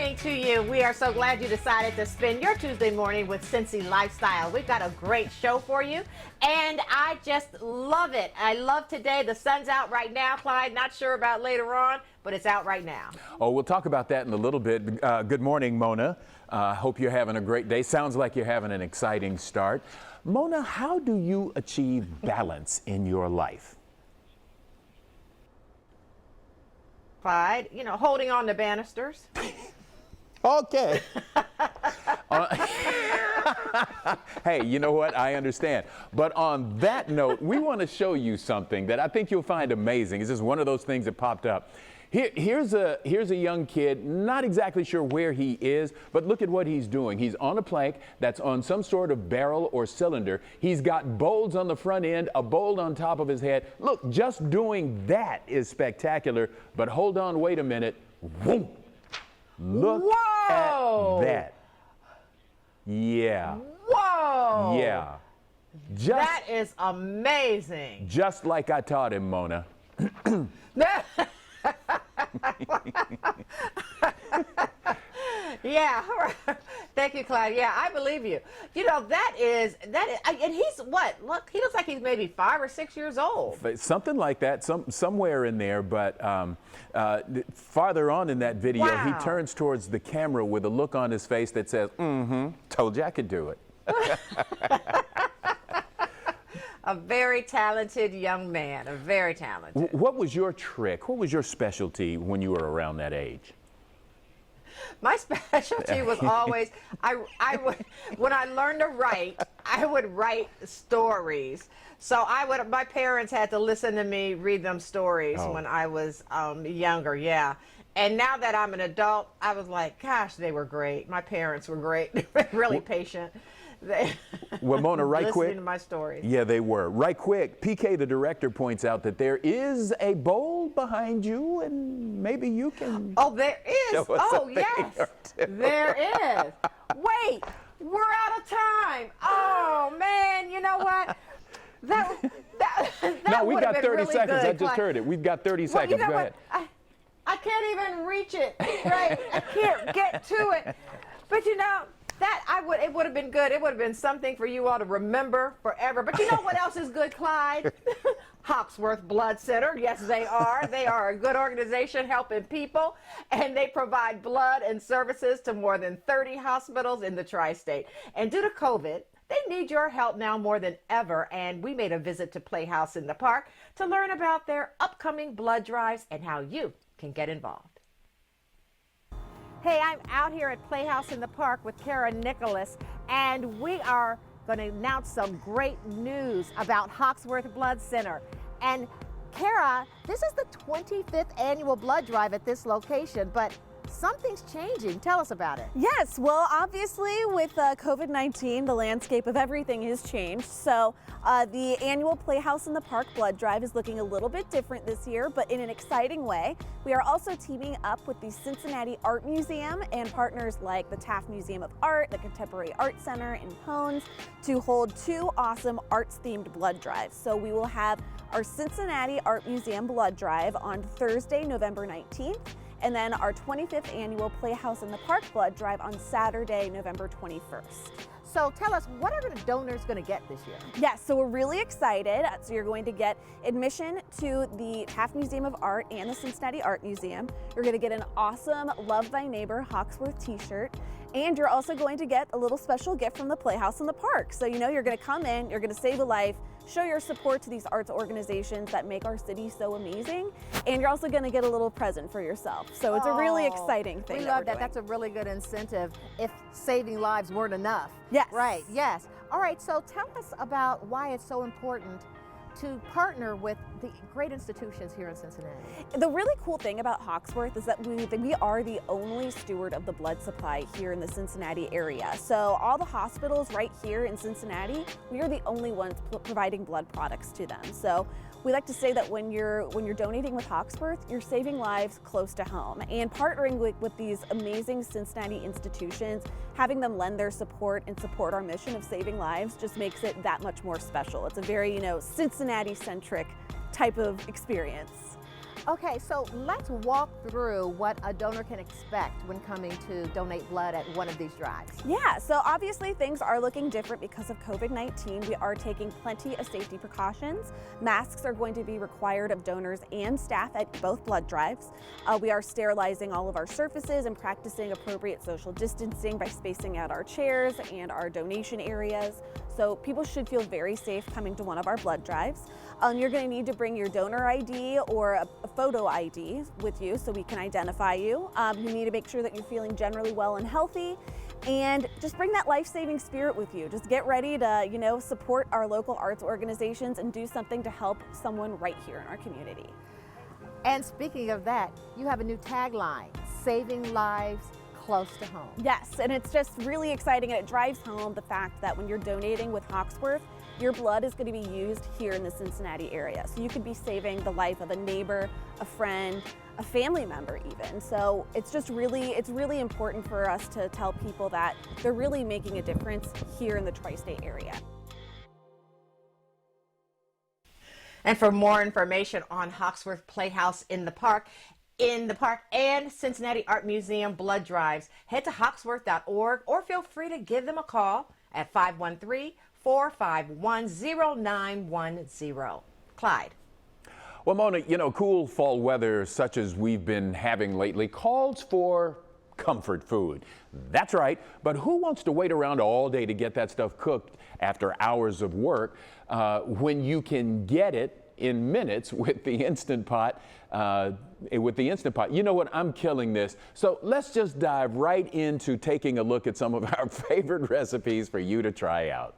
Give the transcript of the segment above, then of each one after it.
morning to you. We are so glad you decided to spend your Tuesday morning with Cincy Lifestyle. We've got a great show for you, and I just love it. I love today. The sun's out right now, Clyde. Not sure about later on, but it's out right now. Oh, we'll talk about that in a little bit. Good morning, Mona. Hope you're having a great day. Sounds like you're having an exciting start. Mona, how do you achieve balance in your life? Clyde, you know, holding on to banisters. Okay. Hey, you know what? I understand. But on that note, we want to show you something that I think you'll find amazing. It's just one of those things that popped up. Here's a young kid, not exactly sure where he is, but look at what he's doing. He's on a plank that's on some sort of barrel or cylinder. He's got bowls on the front end, a bowl on top of his head. Look, just doing that is spectacular. But hold on, wait a minute. Whoa. Look Whoa. at that. Yeah. Whoa. Yeah. That is amazing. Just like I taught him, Mona. Yeah. Thank you, Clyde. Yeah, I believe you. You know, and he's what? Look, he looks like he's maybe 5 or 6 years old. Something like that, somewhere in there. But farther on in that video, wow. He turns towards the camera with a look on his face that says, told you I could do it. A very talented young man, very talented. What was your trick? What was your specialty when you were around that age? My specialty was always, when I learned to write, I would write stories. So my parents had to listen to me read them stories when I was younger, yeah. And now that I'm an adult, I was like, gosh, they were great. My parents were great, really patient. Well, Mona, right quick. Listening to my stories. Yeah, they were. Right quick, PK, the director, points out that there is a bowl behind you, and maybe you can. Oh, there is. Oh, yes. There is. Wait, we're out of time. Oh, man, you know what? That no, we've got 30 really seconds. Good. I just heard it. We've got 30 seconds. You know Go what? ahead. I can't even reach it, right? I can't get to it. But you know, it would have been good. It would have been something for you all to remember forever. But you know what else is good, Clyde? Hawksworth Blood Center. Yes, they are. They are a good organization helping people, and they provide blood and services to more than 30 hospitals in the tri-state. And due to COVID, they need your help now more than ever, and we made a visit to Playhouse in the park to learn about their upcoming blood drives and how you can get involved. Hey, I'm out here at Playhouse in the park with Kara Nicholas, and we are going to announce some great news about Hawksworth Blood Center. And Kara, this is the 25th annual blood drive at this location, but something's changing. Tell us about it. Yes, well, obviously with COVID-19, the landscape of everything has changed. So the annual Playhouse in the Park blood drive is looking a little bit different this year, but in an exciting way. We are also teaming up with the Cincinnati Art Museum and partners like the Taft Museum of Art, the Contemporary Art Center in Pones to hold 2 awesome arts-themed blood drives. So we will have our Cincinnati Art Museum blood drive on Thursday, November 19th. And then our 25th annual Playhouse in the Park blood drive on Saturday, November 21st. So tell us, what are the donors going to get this year? Yes, so we're really excited. So you're going to get admission to the Taft Museum of Art and the Cincinnati Art Museum. You're going to get an awesome Love Thy Neighbor Hawksworth t-shirt. And you're also going to get a little special gift from the Playhouse in the Park. So you know you're going to come in, you're going to save a life, show your support to these arts organizations that make our city so amazing, and you're also going to get a little present for yourself. So it's a really exciting thing. We love that. That's a really good incentive if saving lives weren't enough. Yes. Right, yes. All right, so tell us about why it's so important to partner with the great institutions here in Cincinnati. The really cool thing about Hawksworth is that we are the only steward of the blood supply here in the Cincinnati area. So all the hospitals right here in Cincinnati, we are the only ones providing blood products to them. So we like to say that when you're donating with Hawksworth, you're saving lives close to home. And partnering with these amazing Cincinnati institutions, having them lend their support and support our mission of saving lives just makes it that much more special. It's a very, Cincinnati-centric type of experience. Okay, so let's walk through what a donor can expect when coming to donate blood at one of these drives. Yeah, so obviously things are looking different because of COVID-19. We are taking plenty of safety precautions. Masks are going to be required of donors and staff at both blood drives. We are sterilizing all of our surfaces and practicing appropriate social distancing by spacing out our chairs and our donation areas. So people should feel very safe coming to one of our blood drives. You're going to need to bring your donor ID or a photo ID with you so we can identify you. You need to make sure that you're feeling generally well and healthy, and just bring that life-saving spirit with you. Just get ready to, support our local arts organizations and do something to help someone right here in our community. And speaking of that, you have a new tagline, saving lives close to home. Yes, and it's just really exciting, and it drives home the fact that when you're donating with Hawksworth, your blood is going to be used here in the Cincinnati area. So you could be saving the life of a neighbor, a friend, a family member even. So it's really important for us to tell people that they're really making a difference here in the tri-state area. And for more information on Hawksworth Playhouse in the park and Cincinnati Art Museum blood drives, head to hawksworth.org or feel free to give them a call at 513-451-0910. Clyde. Well, Mona, cool fall weather such as we've been having lately calls for comfort food. That's right, but who wants to wait around all day to get that stuff cooked after hours of work when you can get it in minutes with the Instant Pot? You know what? I'm killing this. So let's just dive right into taking a look at some of our favorite recipes for you to try out.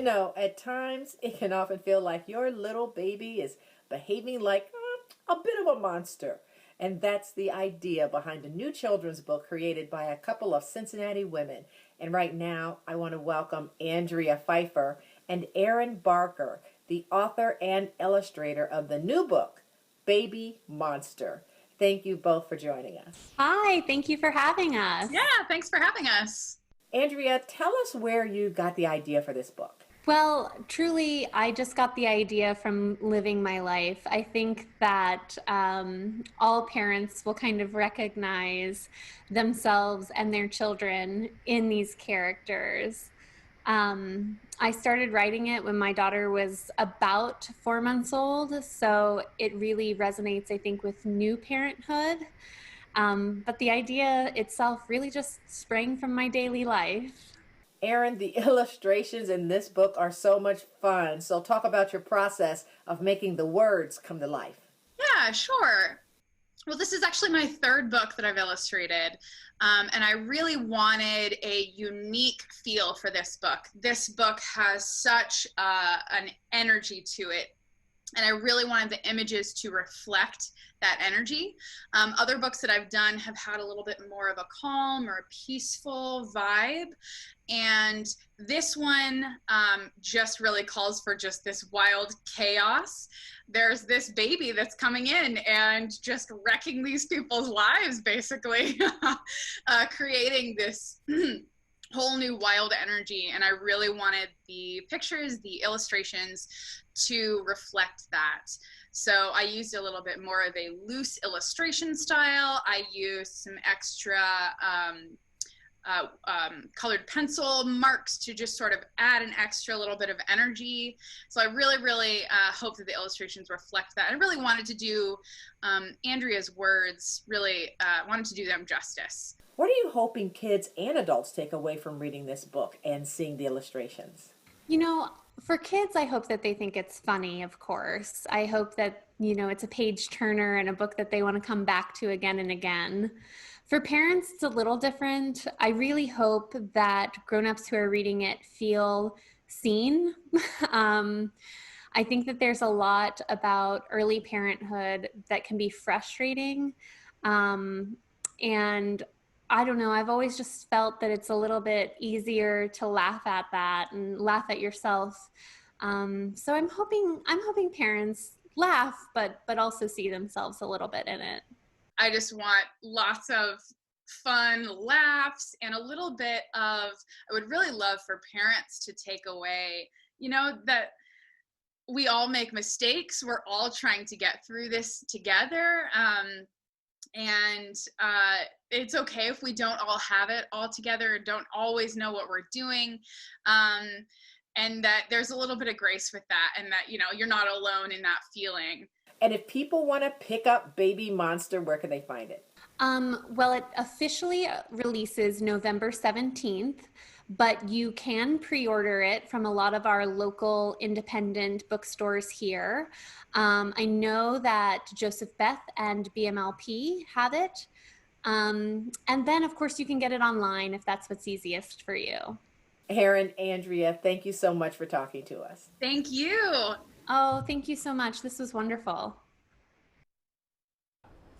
At times it can often feel like your little baby is behaving like a bit of a monster. And that's the idea behind a new children's book created by a couple of Cincinnati women. And right now, I want to welcome Andrea Pfeiffer and Erin Barker, the author and illustrator of the new book, Baby Monster. Thank you both for joining us. Hi, thank you for having us. Yeah, thanks for having us. Andrea, tell us where you got the idea for this book. Well, truly, I just got the idea from living my life. I think that all parents will kind of recognize themselves and their children in these characters. I started writing it when my daughter was about 4 months old, so it really resonates, I think, with new parenthood. But the idea itself really just sprang from my daily life. Erin, the illustrations in this book are so much fun. So talk about your process of making the words come to life. Yeah, sure. Well, this is actually my third book that I've illustrated. And I really wanted a unique feel for this book. This book has such an energy to it. And I really wanted the images to reflect that energy. Other books that I've done have had a little bit more of a calm or a peaceful vibe. And this one just really calls for just this wild chaos. There's this baby that's coming in and just wrecking these people's lives, basically, creating this whole new wild energy. And I really wanted the pictures, the illustrations to reflect that. So I used a little bit more of a loose illustration style. I used some extra colored pencil marks to just sort of add an extra little bit of energy. So I really hope that the illustrations reflect that. I really wanted to do Andrea's words, really wanted to do them justice. What are you hoping kids and adults take away from reading this book and seeing the illustrations? For kids, I hope that they think it's funny, of course. I hope that, it's a page turner and a book that they want to come back to again and again. For parents, it's a little different. I really hope that grownups who are reading it feel seen. I think that there's a lot about early parenthood that can be frustrating. And I don't know, I've always just felt that it's a little bit easier to laugh at that and laugh at yourself. So I'm hoping parents laugh, but also see themselves a little bit in it. I just want lots of fun laughs and a little bit of, I would really love for parents to take away, that we all make mistakes. We're all trying to get through this together. And it's okay if we don't all have it all together, don't always know what we're doing. And that there's a little bit of grace with that, and that, you're not alone in that feeling. And if people want to pick up Baby Monster, where can they find it? Well, it officially releases November 17th, but you can pre-order it from a lot of our local independent bookstores here. I know that Joseph Beth and BMLP have it. And then, of course, you can get it online if that's what's easiest for you. Erin, Andrea, thank you so much for talking to us. Thank you. Oh, thank you so much. This was wonderful.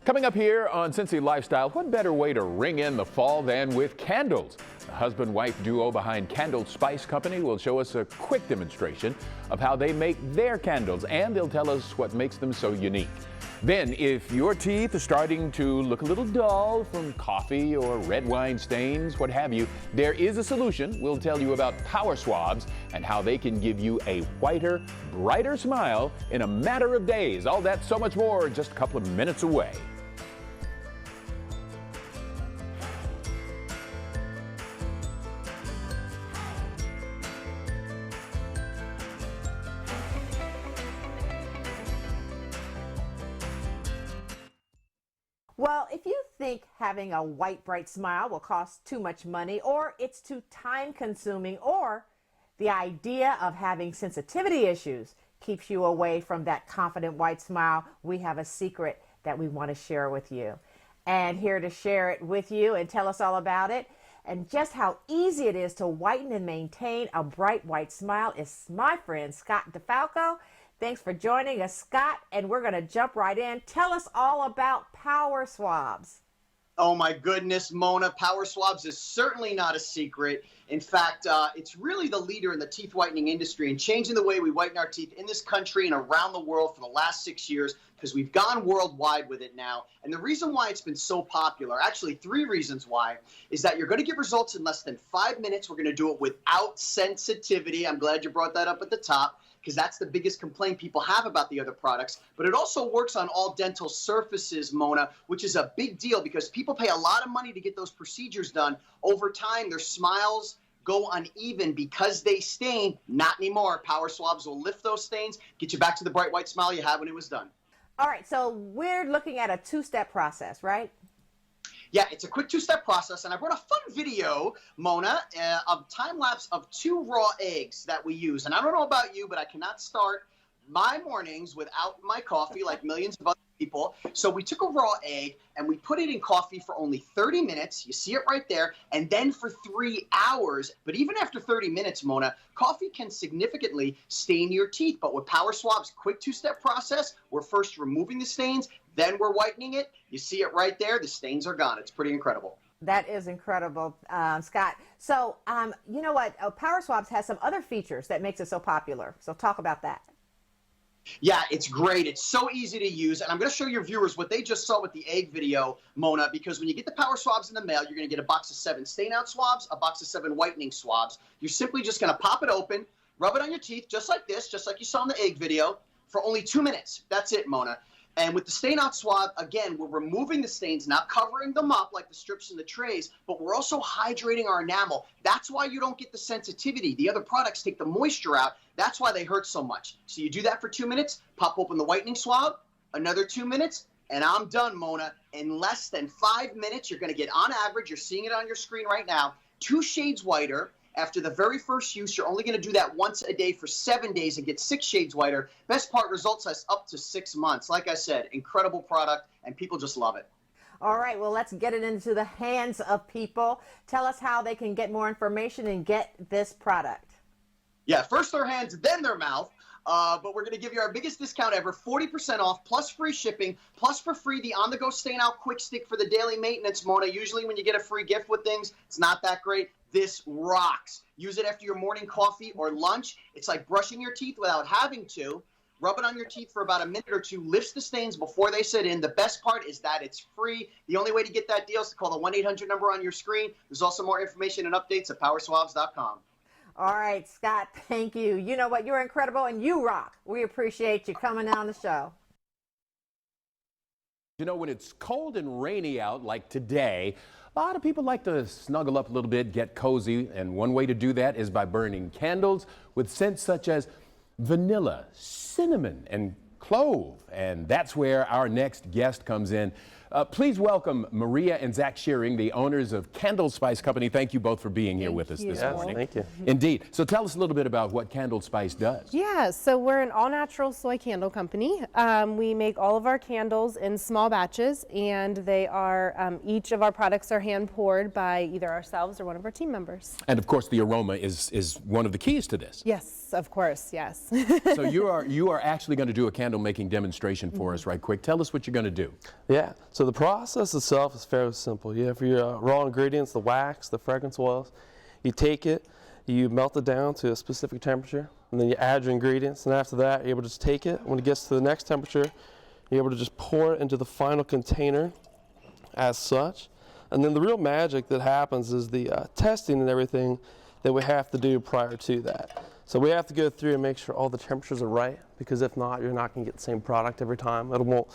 Coming up here on Cincy Lifestyle, what better way to ring in the fall than with candles? The husband-wife duo behind Candle Spice Company will show us a quick demonstration of how they make their candles, and they'll tell us what makes them so unique. Then, if your teeth are starting to look a little dull from coffee or red wine stains, what have you, there is a solution. We'll tell you about Power Swabs and how they can give you a whiter, brighter smile in a matter of days. All that, so much more, just a couple of minutes away. Well, if you think having a white, bright smile will cost too much money, or it's too time-consuming, or the idea of having sensitivity issues keeps you away from that confident white smile, we have a secret that we want to share with you. And here to share it with you and tell us all about it, and just how easy it is to whiten and maintain a bright white smile is my friend Scott DeFalco. Thanks for joining us, Scott, and we're going to jump right in. Tell us all about Power Swabs. Oh my goodness, Mona, Power Swabs is certainly not a secret. In fact, it's really the leader in the teeth whitening industry and changing the way we whiten our teeth in this country and around the world for the last 6 years, because we've gone worldwide with it now. And the reason why it's been so popular, actually 3 reasons why, is that you're going to get results in less than 5 minutes. We're going to do it without sensitivity. I'm glad you brought that up at the top, because that's the biggest complaint people have about the other products. But it also works on all dental surfaces, Mona, which is a big deal because people pay a lot of money to get those procedures done. Over time, their smiles go uneven because they stain. Not anymore. Power Swabs will lift those stains, get you back to the bright white smile you had when it was done. All right, so we're looking at a 2-step process, right? Yeah, it's a quick 2-step process, and I brought a fun video, Mona, of time-lapse of 2 raw eggs that we use. And I don't know about you, but I cannot start my mornings without my coffee like millions of other people. So we took a raw egg, and we put it in coffee for only 30 minutes. You see it right there. And then for 3 hours. But even after 30 minutes, Mona, coffee can significantly stain your teeth. But with Power Swab's quick 2-step process, we're first removing the stains, then we're whitening it. You see it right there. The stains are gone. It's pretty incredible. That is incredible, Scott. So, you know what? Power Swabs has some other features that makes it so popular. So talk about that. Yeah, it's great. It's so easy to use. And I'm going to show your viewers what they just saw with the egg video, Mona, because when you get the Power Swabs in the mail, you're going to get a box of 7 stain-out swabs, a box of 7 whitening swabs. You're simply just going to pop it open, rub it on your teeth just like this, just like you saw in the egg video, for only 2 minutes. That's it, Mona. And with the stain-out swab, again, we're removing the stains, not covering them up like the strips in the trays, but we're also hydrating our enamel. That's why you don't get the sensitivity. The other products take the moisture out. That's why they hurt so much. So you do that for 2 minutes, pop open the whitening swab, another 2 minutes, and I'm done, Mona. In less than 5 minutes, you're going to get, on average, you're seeing it on your screen right now, 2 shades whiter. After the very first use, you're only going to do that once a day for 7 days and get 6 shades whiter. Best part, results last up to 6 months. Like I said, incredible product, and people just love it. All right, well, let's get it into the hands of people. Tell us how they can get more information and get this product. Yeah, first their hands, then their mouth. But we're going to give you our biggest discount ever, 40% off, plus free shipping, plus for free the on-the-go stain-out quick stick for the daily maintenance, Mona. Usually when you get a free gift with things, it's not that great. This rocks. Use it after your morning coffee or lunch. It's like brushing your teeth without having to. Rub it on your teeth for about a minute or two. Lifts the stains before they set in. The best part is that it's free. The only way to get that deal is to call the 1-800 number on your screen. There's also more information and updates at powerswabs.com. All right, Scott, thank you. You know what? You're incredible and you rock. We appreciate you coming on the show. You know, when it's cold and rainy out like today, a lot of people like to snuggle up a little bit, get cozy, and one way to do that is by burning candles with scents such as vanilla, cinnamon, and clove. And that's where our next guest comes in. Please welcome Maria and Zach Shearing, the owners of Candle Spice Company. Thank you both for being here with us this morning. Thank you. Indeed. So tell us a little bit about what Candle Spice does. Yeah, so we're an all-natural soy candle company. We make all of our candles in small batches, and they are each of our products are hand-poured by either ourselves or one of our team members. And of course, the aroma is one of the keys to this. Yes, of course, yes. So you are actually going to do a candle making demonstration for us right quick. Tell us what you're going to do. Yeah, so the process itself is fairly simple. You have your raw ingredients, the wax, the fragrance oils. You take it, you melt it down to a specific temperature, and then you add your ingredients, and after that, you're able to just take it. When it gets to the next temperature, you're able to just pour it into the final container as such. And then the real magic that happens is the testing and everything that we have to do prior to that. So we have to go through and make sure all the temperatures are right, because if not, you're not going to get the same product every time. It won't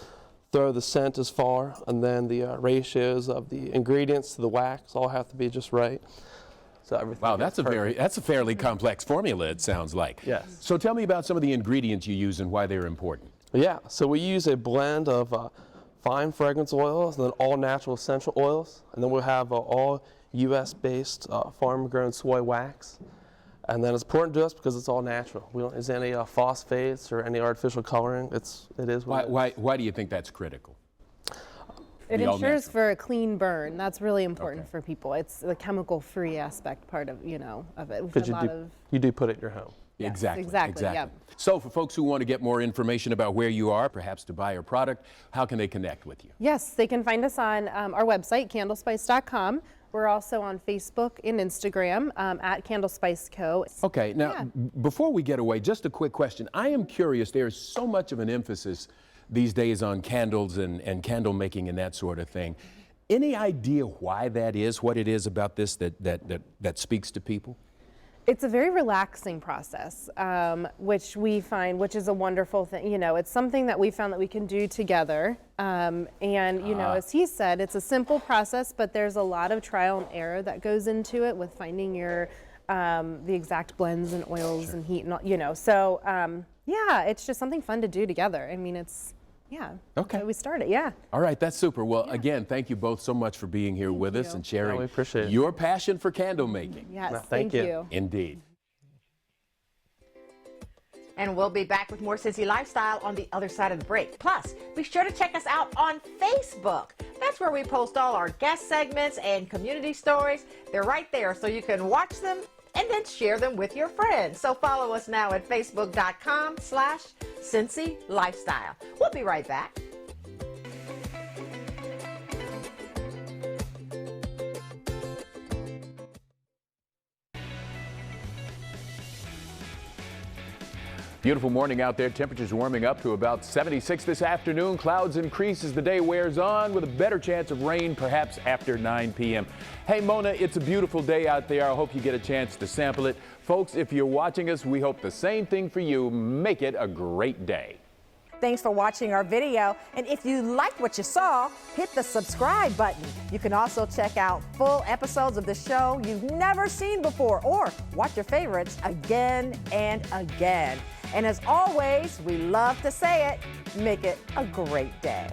throw the scent as far, and then the ratios of the ingredients to the wax all have to be just right. So everything. Wow, that's a fairly complex formula, it sounds like. Yes. So tell me about some of the ingredients you use and why they're important. Yeah, so we use a blend of fine fragrance oils and then all natural essential oils, and then we'll have all US-based farm-grown soy wax. And then it's important to us because it's all natural. We don't use any phosphates or any artificial coloring. It is what it is. Why do you think that's critical? It Be all ensures natural. for a clean burn. That's really important Okay. for people. It's the chemical-free aspect part of, of it. We've Because had a lot of you do put it in your home. Yes, Exactly. exactly, yep. So for folks who want to get more information about where you are, perhaps to buy your product, how can they connect with you? Yes, they can find us on our website, candlespice.com. We're also on Facebook and Instagram at Candlespice Co. Okay, now before we get away, just a quick question. I am curious, there's so much of an emphasis these days on candles and candle making and that sort of thing. Any idea why that is, what it is about this that speaks to people? It's a very relaxing process, which we find, which is a wonderful thing. It's something that we found that we can do together. As he said, it's a simple process, but there's a lot of trial and error that goes into it with finding the exact blends and oils and heat and all, So, it's just something fun to do together. I mean, Okay. So we started, yeah. All right, that's super. Well, again, thank you both so much for being here with us and sharing we appreciate it. your passion for candle making. Yes, No, thank thank you. you. Indeed. And we'll be back with more Cincy Lifestyle on the other side of the break. Plus, be sure to check us out on Facebook. That's where we post all our guest segments and community stories. They're right there, so you can watch them and then share them with your friends. So follow us now at facebook.com/Cincy Lifestyle. We'll be right back. Beautiful morning out there. Temperatures warming up to about 76 this afternoon. Clouds increase as the day wears on with a better chance of rain perhaps after 9 p.m. Hey, Mona, it's a beautiful day out there. I hope you get a chance to sample it. Folks, if you're watching us, we hope the same thing for you. Make it a great day. Thanks for watching our video. And if you liked what you saw, hit the subscribe button. You can also check out full episodes of the show you've never seen before, or watch your favorites again and again. And as always, we love to say it, make it a great day.